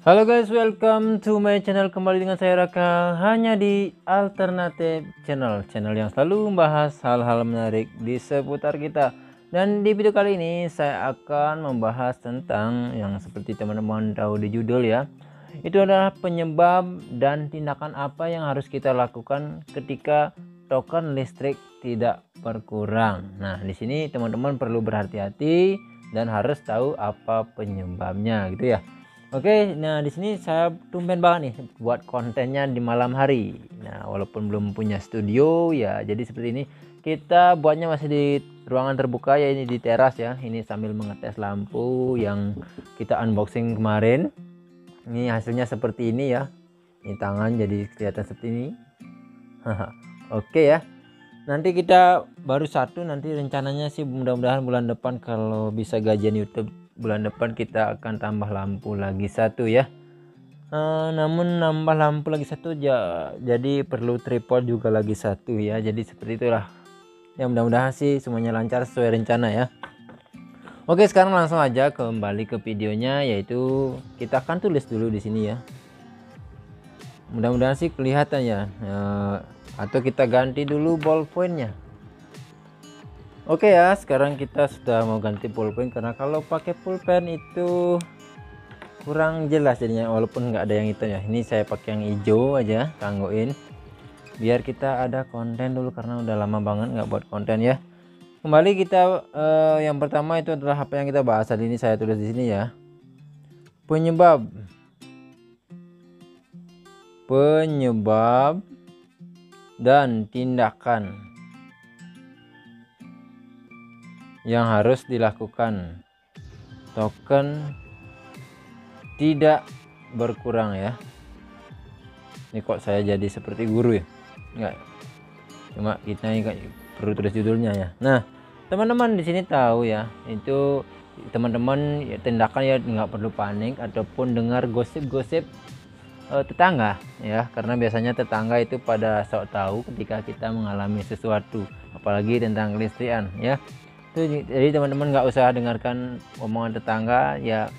Halo guys, welcome to my channel. Kembali dengan saya Raka, hanya di Alternative Channel yang selalu membahas hal-hal menarik di seputar kita. Dan di video kali ini saya akan membahas tentang yang seperti teman-teman tahu di judul ya. Itu adalah penyebab dan tindakan apa yang harus kita lakukan ketika token listrik tidak berkurang. Nah, di sini teman-teman perlu berhati-hati dan harus tahu apa penyebabnya gitu ya. Oke, nah di sini saya tumben banget nih buat kontennya di malam hari. Nah, walaupun belum punya studio ya, jadi seperti ini. Kita buatnya masih di ruangan terbuka ya, ini di teras ya. Ini sambil mengetes lampu yang kita unboxing kemarin. Ini hasilnya seperti ini ya. Ini tangan jadi kelihatan seperti ini. Oke ya. Nanti kita baru satu, nanti rencananya sih mudah-mudahan bulan depan kalau bisa gajian YouTube bulan depan kita akan tambah lampu lagi satu ya. Namun nambah lampu lagi satu jadi perlu tripod juga lagi satu ya, jadi seperti itulah ya. Mudah-mudahan sih semuanya lancar sesuai rencana ya. Oke, sekarang langsung aja kembali ke videonya, yaitu kita akan tulis dulu di sini ya. Mudah-mudahan sih kelihatan ya, atau kita ganti dulu ballpointnya. Oke ya, sekarang kita sudah mau ganti pulpen karena kalau pakai pulpen itu kurang jelas jadinya, walaupun nggak ada yang hitam ya. Ini saya pakai yang hijau aja, tangguin biar kita ada konten dulu karena udah lama banget nggak buat konten ya. Kembali kita yang pertama itu adalah apa yang kita bahas tadi, ini saya tulis di sini ya. Penyebab dan tindakan yang harus dilakukan token tidak berkurang ya. Ini kok saya jadi seperti guru ya? Enggak, cuma kita ini perlu tulis judulnya ya. Nah, teman-teman di sini tahu ya, itu teman-teman ya, tindakan ya nggak perlu panik ataupun dengar gosip-gosip tetangga ya, karena biasanya tetangga itu pada sok tahu ketika kita mengalami sesuatu, apalagi tentang kelistrikan ya. Jadi teman-teman nggak usah dengarkan omongan tetangga ya,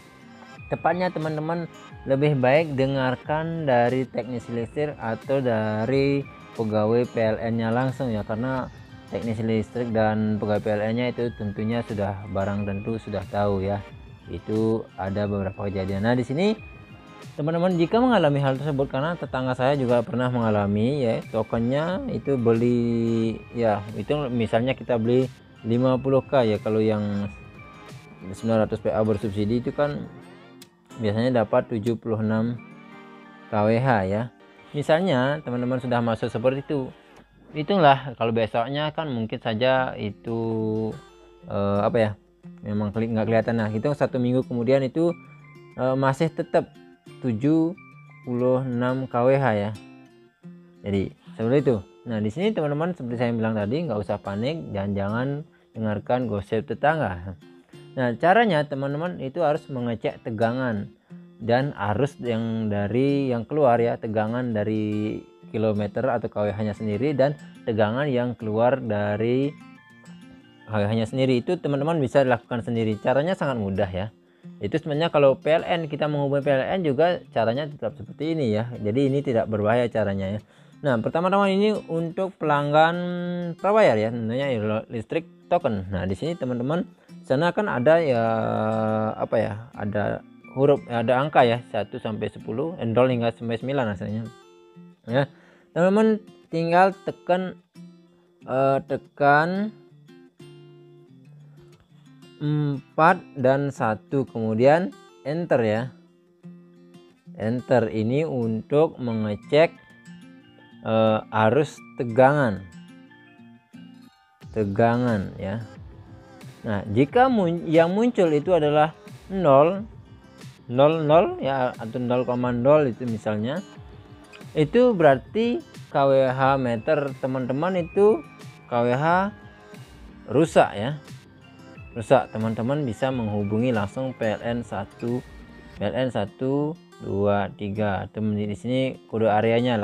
tepatnya teman-teman lebih baik dengarkan dari teknisi listrik atau dari pegawai PLN-nya langsung ya, karena teknisi listrik dan pegawai PLN-nya itu tentunya sudah barang tentu sudah tahu ya, itu ada beberapa kejadian. Nah, di sini teman-teman jika mengalami hal tersebut, karena tetangga saya juga pernah mengalami ya, tokennya itu beli ya, itu misalnya kita beli 50k ya, kalau yang 900 PA bersubsidi itu kan biasanya dapat 76 kWh ya. Misalnya teman-teman sudah masuk seperti itu, itulah kalau besoknya kan mungkin saja itu apa ya, memang nggak kelihatan. Nah, itu 1 minggu kemudian itu masih tetap 76 kWh ya. Jadi seperti itu. Nah, di sini teman-teman seperti saya bilang tadi, nggak usah panik dan jangan dengarkan gosip tetangga. Nah, caranya teman-teman itu harus mengecek tegangan dan arus yang keluar ya, tegangan dari kilometer atau kWh-nya sendiri dan tegangan yang keluar dari kWh-nya sendiri. Itu teman-teman bisa dilakukan sendiri. Caranya sangat mudah ya. Itu sebenarnya kalau PLN, kita menghubungi PLN juga caranya tetap seperti ini ya. Jadi ini tidak berbahaya caranya ya. Nah, pertama-tama ini untuk pelanggan prabayar ya, tentunya ya, listrik token. Nah, di sini teman-teman sana kan ada ya, apa ya, ada huruf, ada angka ya, 1 sampai 10, endol hingga sampai 9 hasilnya ya. Teman-teman tinggal tekan 4 dan 1 kemudian enter ya. Enter ini untuk mengecek arus tegangan ya. Nah, jika yang muncul itu adalah 0 ya, atau 0,0 itu misalnya, itu berarti kWh meter teman-teman itu kWh rusak ya. Rusak, teman-teman bisa menghubungi langsung PLN 1 2 3. Teman di sini kode areanya,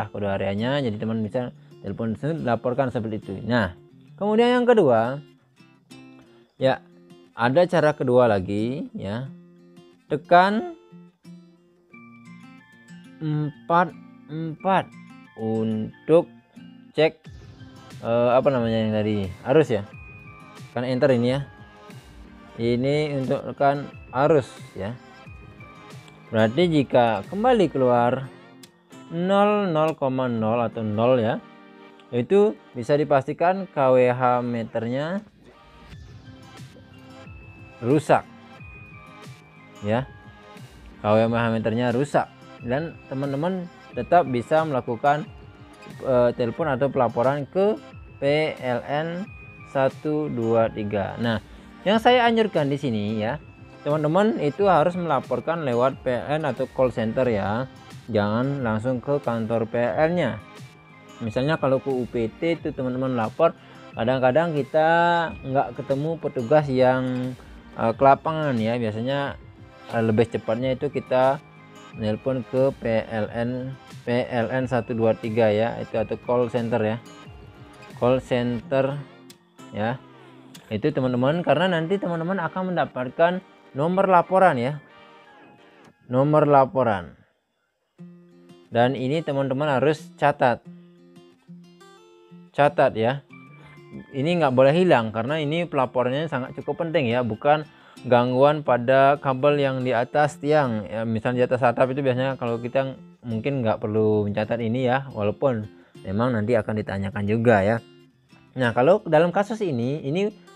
jadi teman bisa telepon laporkan seperti itu. Nah, kemudian yang kedua ya, ada cara kedua lagi ya. Tekan 44 untuk cek apa namanya yang tadi, arus ya. Kan enter ini ya. Ini untuk tekan arus ya. Berarti jika kembali keluar 0,0 atau 0 ya, itu bisa dipastikan kWh meternya rusak ya. kWh meternya rusak, dan teman-teman tetap bisa melakukan telepon atau pelaporan ke PLN 123. Nah, yang saya anjurkan di sini ya, teman-teman itu harus melaporkan lewat PLN atau call center ya. Jangan langsung ke kantor PLN-nya. Misalnya kalau ke UPT itu teman-teman lapor, kadang-kadang kita nggak ketemu petugas yang ke lapangan ya. Biasanya lebih cepatnya itu kita nelpon ke PLN 123 ya, itu atau call center ya, call center ya. Itu teman-teman, karena nanti teman-teman akan mendapatkan nomor laporan ya, nomor laporan, dan ini teman-teman harus catat ya. Ini nggak boleh hilang karena ini pelaporannya sangat cukup penting ya, bukan gangguan pada kabel yang di atas tiang ya. Misalnya di atas atap itu biasanya kalau kita mungkin nggak perlu mencatat ini ya, walaupun memang nanti akan ditanyakan juga ya. Nah, kalau dalam kasus ini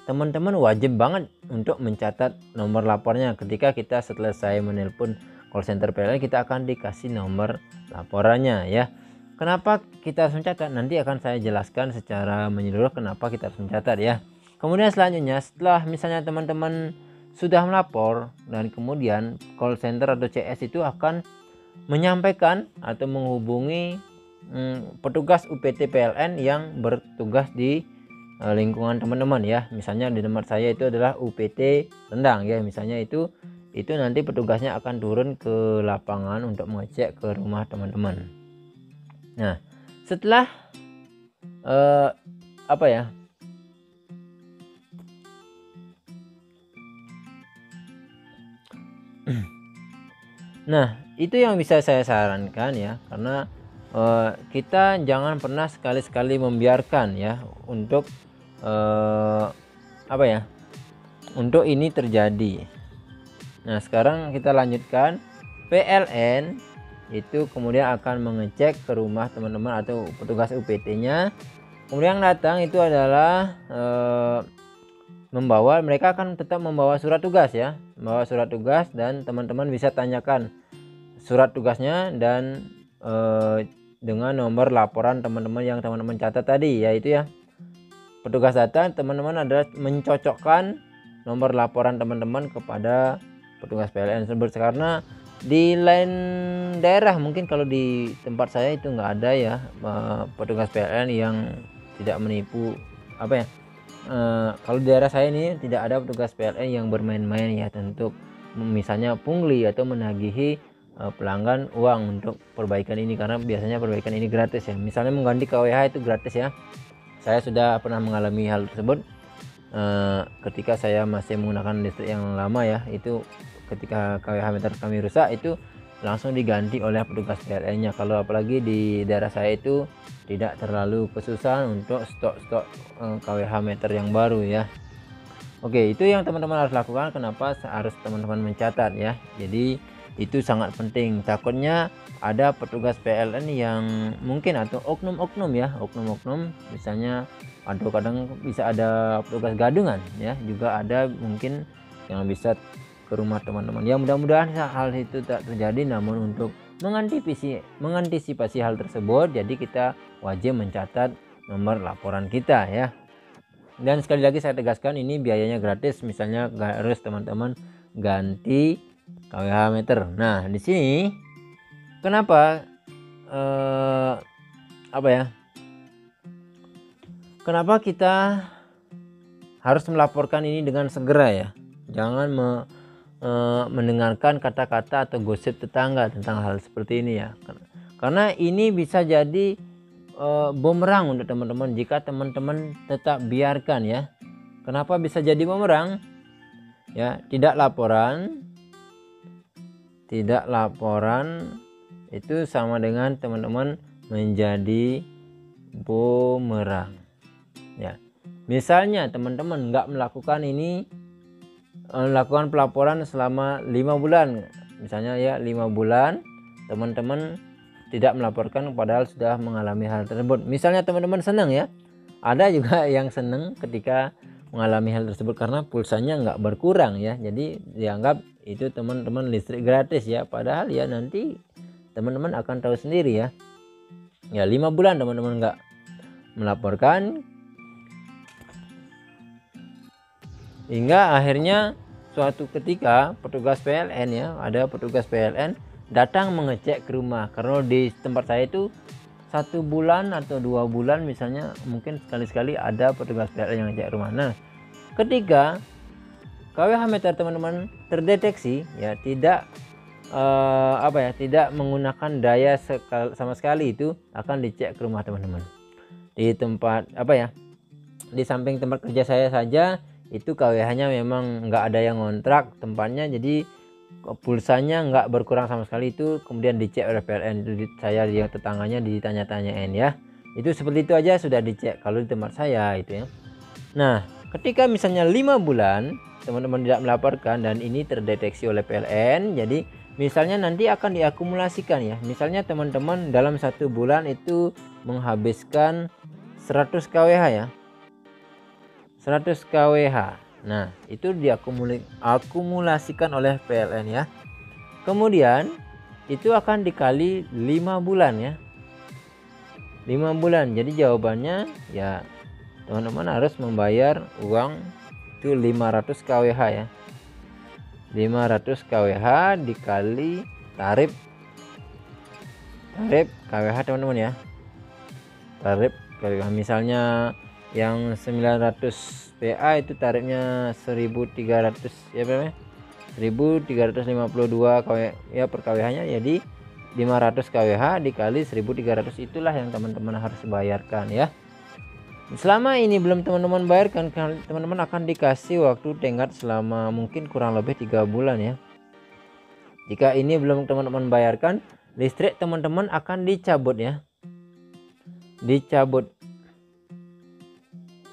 teman-teman wajib banget untuk mencatat nomor lapornya. Ketika kita selesai menelpon call center PLN, kita akan dikasih nomor laporannya ya. Kenapa kita harus mencatat? Nanti akan saya jelaskan secara menyeluruh kenapa kita harus mencatat ya. Kemudian selanjutnya, setelah misalnya teman-teman sudah melapor, dan kemudian call center atau CS itu akan menyampaikan atau menghubungi petugas UPT PLN yang bertugas di lingkungan teman-teman ya. Misalnya di tempat saya itu adalah UPT Rendang ya, misalnya itu nanti petugasnya akan turun ke lapangan untuk mengecek ke rumah teman-teman. Nah, setelah apa ya, nah itu yang bisa saya sarankan ya, karena kita jangan pernah sekali-sekali membiarkan ya untuk apa ya, untuk ini terjadi. Nah, sekarang kita lanjutkan. PLN itu kemudian akan mengecek ke rumah teman-teman atau petugas UPT-nya. Kemudian datang itu adalah mereka akan tetap membawa surat tugas ya, membawa surat tugas, dan teman-teman bisa tanyakan surat tugasnya dan dengan nomor laporan teman-teman yang teman-teman catat tadi, yaitu ya, petugas datang, teman-teman adalah mencocokkan nomor laporan teman-teman kepada petugas PLN tersebut. Karena di lain daerah, mungkin kalau di tempat saya itu nggak ada ya petugas PLN yang tidak menipu apa ya. Kalau di daerah saya ini tidak ada petugas PLN yang bermain-main ya, untuk misalnya pungli atau menagihi pelanggan uang untuk perbaikan ini, karena biasanya perbaikan ini gratis ya. Misalnya mengganti kWh itu gratis ya. Saya sudah pernah mengalami hal tersebut ketika saya masih menggunakan listrik yang lama ya. Itu ketika kWh meter kami rusak, itu langsung diganti oleh petugas PLN-nya. Kalau apalagi di daerah saya itu tidak terlalu kesusahan untuk stok kWh meter yang baru ya. Oke, itu yang teman-teman harus lakukan. Kenapa harus teman-teman mencatat ya? Jadi itu sangat penting. Takutnya ada petugas PLN yang mungkin, atau oknum-oknum ya, oknum-oknum misalnya, atau kadang bisa ada petugas gadungan ya, juga ada mungkin yang bisa ke rumah teman-teman. Ya, mudah-mudahan hal itu tak terjadi. Namun untuk mengantisipasi hal tersebut, jadi kita wajib mencatat nomor laporan kita ya. Dan sekali lagi saya tegaskan, ini biayanya gratis. Misalnya harus teman-teman ganti kWh meter. Nah, di sini kenapa apa ya, kenapa kita harus melaporkan ini dengan segera ya. Jangan mendengarkan kata-kata atau gosip tetangga tentang hal seperti ini ya, karena ini bisa jadi bumerang untuk teman-teman jika teman-teman tetap biarkan ya. Kenapa bisa jadi bumerang ya? Tidak laporan itu sama dengan teman-teman menjadi bumerang ya. Misalnya teman-teman nggak melakukan ini, melakukan pelaporan selama 5 bulan misalnya ya, 5 bulan teman-teman tidak melaporkan padahal sudah mengalami hal tersebut. Misalnya teman-teman senang ya, ada juga yang senang ketika mengalami hal tersebut karena pulsanya nggak berkurang ya, jadi dianggap itu teman-teman listrik gratis ya, padahal ya nanti teman-teman akan tahu sendiri ya. Ya 5 bulan teman-teman nggak melaporkan hingga akhirnya suatu ketika petugas PLN ya, ada petugas PLN datang mengecek ke rumah, karena di tempat saya itu 1 bulan atau 2 bulan misalnya, mungkin sekali-sekali ada petugas PLN yang ngecek rumah. Nah ketika KWH meter teman-teman terdeteksi ya tidak tidak menggunakan daya sama sekali, itu akan dicek ke rumah teman-teman. Di tempat di samping tempat kerja saya saja itu KWH-nya memang nggak ada yang ngontrak tempatnya, jadi pulsanya nggak berkurang sama sekali, itu kemudian dicek oleh PLN. Itu saya yang tetangganya ditanya-tanyain ya, itu seperti itu aja sudah dicek kalau di tempat saya itu ya. Nah ketika misalnya 5 bulan teman-teman tidak melaporkan dan ini terdeteksi oleh PLN, jadi misalnya nanti akan diakumulasikan ya. Misalnya teman-teman dalam 1 bulan itu menghabiskan 100 kWh ya, 100 kWh. Nah itu diakumulasikan oleh PLN ya. Kemudian itu akan dikali 5 bulan ya, 5 bulan. Jadi jawabannya ya teman-teman harus membayar uang itu 500 kWh ya, 500 kWh dikali tarif kWh teman-teman ya, tarif kWh. Misalnya yang 900 PA itu tarifnya 1300 ya, 1352 kWh ya per kWh nya, jadi 500 kWh dikali 1300, itulah yang teman-teman harus bayarkan ya. Selama ini belum teman-teman bayarkan, teman-teman akan dikasih waktu tenggat selama mungkin kurang lebih 3 bulan ya. Jika ini belum teman-teman bayarkan, listrik teman-teman akan dicabut ya, dicabut,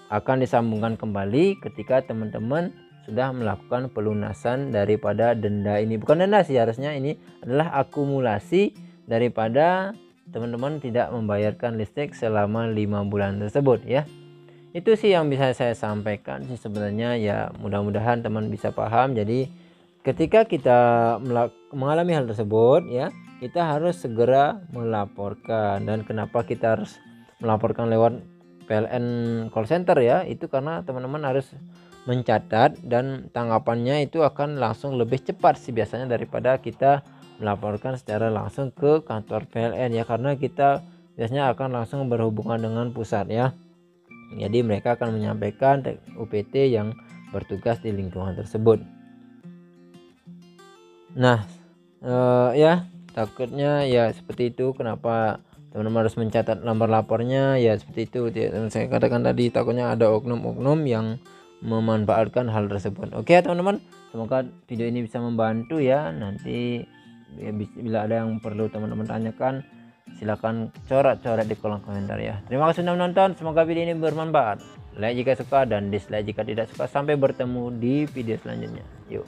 akan disambungkan kembali ketika teman-teman sudah melakukan pelunasan daripada denda ini. Bukan denda sih, harusnya ini adalah akumulasi daripada teman-teman tidak membayarkan listrik selama 5 bulan tersebut ya. Itu sih yang bisa saya sampaikan sih sebenarnya ya, mudah-mudahan teman bisa paham. Jadi ketika kita mengalami hal tersebut ya, kita harus segera melaporkan. Dan kenapa kita harus melaporkan lewat PLN call center ya, itu karena teman-teman harus mencatat dan tanggapannya itu akan langsung lebih cepat sih biasanya daripada kita melaporkan secara langsung ke kantor PLN ya, karena kita biasanya akan langsung berhubungan dengan pusat ya. Jadi mereka akan menyampaikan UPT yang bertugas di lingkungan tersebut. Nah ya takutnya ya seperti itu, kenapa teman-teman harus mencatat nomor lapornya ya, seperti itu yang saya katakan tadi, takutnya ada oknum-oknum yang memanfaatkan hal tersebut. Oke teman-teman, semoga video ini bisa membantu ya. Nanti ya, bila ada yang perlu teman-teman tanyakan, silakan coret-coret di kolom komentar ya. Terima kasih sudah menonton, semoga video ini bermanfaat. Like jika suka dan dislike jika tidak suka. Sampai bertemu di video selanjutnya. Yuk.